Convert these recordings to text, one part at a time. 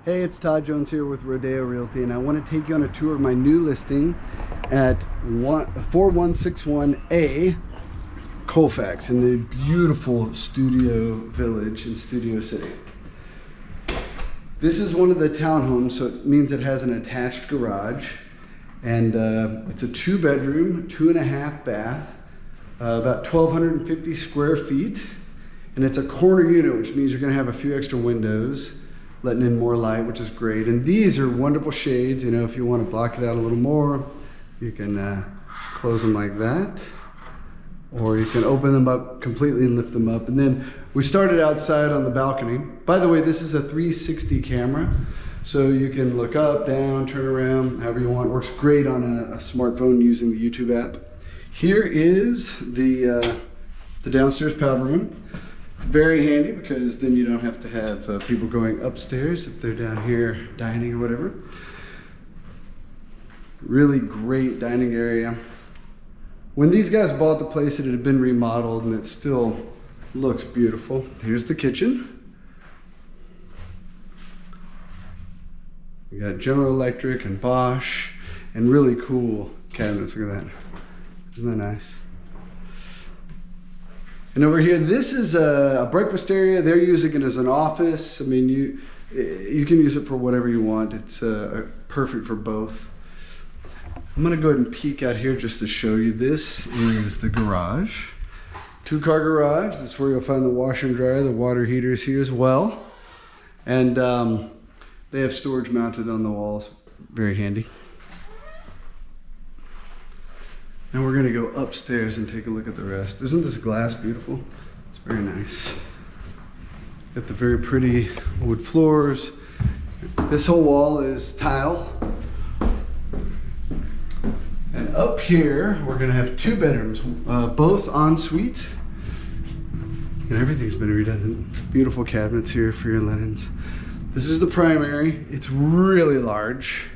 Hey, it's Todd Jones here with Rodeo Realty, and I want to take you on a tour of my new listing at 4161A Colfax in the beautiful Studio Village in Studio City. This is one of the townhomes, so it means it has an attached garage, and it's a 2-bedroom, 2.5 bath, about 1,250 square feet, and it's a corner unit, which means you're going to have a few extra windows, letting in more light, which is great. And these are wonderful shades. You know, if you want to block it out a little more, you can close them like that, or you can open them up completely and lift them up. And then we started outside on the balcony. By the way, this is a 360 camera, so you can look up, down, turn around, however you want. It works great on a smartphone using the YouTube app. Here is the downstairs powder room. Very handy because then you don't have to have people going upstairs if they're down here dining or whatever. Really great dining area. When these guys bought the place, it had been remodeled and it still looks beautiful. Here's the kitchen. We got General Electric and Bosch and really cool cabinets. Look at that. Isn't that nice? And over here, this is a breakfast area. They're using it as an office. I mean, you can use it for whatever you want. It's perfect for both. I'm gonna go ahead and peek out here just to show you. This is the garage. 2-car garage. This is where you'll find the washer and dryer. The water heater is here as well. And they have storage mounted on the walls. Very handy. Now we're gonna go upstairs and take a look at the rest. Isn't this glass beautiful? It's very nice. Got the very pretty wood floors. This whole wall is tile. And up here, we're gonna have 2 bedrooms, both en suite. And everything's been redone. Beautiful cabinets here for your linens. This is the primary. It's really large.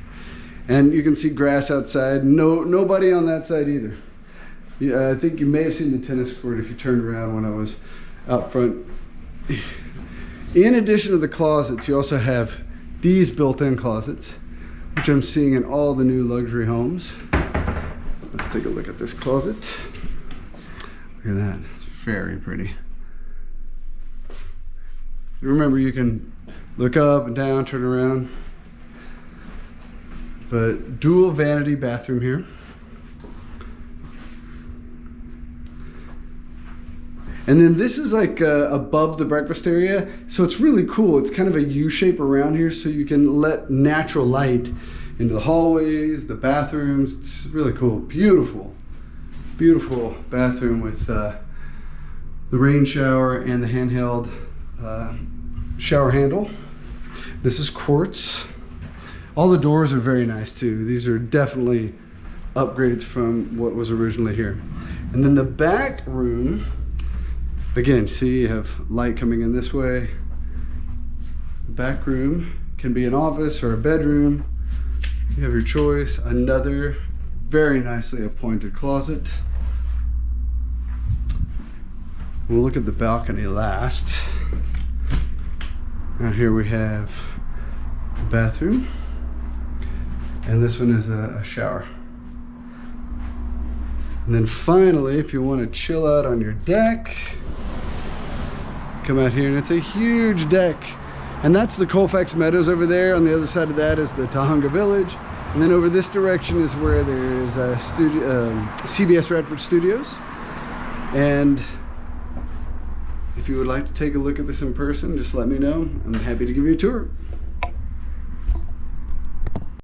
And you can see grass outside. Nobody on that side either. Yeah, I think you may have seen the tennis court if you turned around when I was out front. In addition to the closets, you also have these built-in closets, which I'm seeing in all the new luxury homes. Let's take a look at this closet. Look at that, it's very pretty. Remember, you can look up and down, turn around. But dual vanity bathroom here. And then this is like above the breakfast area. So it's really cool. It's kind of a U shape around here so you can let natural light into the hallways, the bathrooms. It's really cool. Beautiful, beautiful bathroom with the rain shower and the handheld shower handle. This is quartz. All the doors are very nice too. These are definitely upgrades from what was originally here. And then the back room, again, see, you have light coming in this way. The back room can be an office or a bedroom. You have your choice. Another very nicely appointed closet. We'll look at the balcony last. Now here we have the bathroom. And this one is a shower. And then finally, if you want to chill out on your deck, come out here and it's a huge deck. And that's the Colfax Meadows over there. On the other side of that is the Tahunga Village. And then over this direction is where there is a CBS Radford Studios. And if you would like to take a look at this in person, just let me know. I'm happy to give you a tour.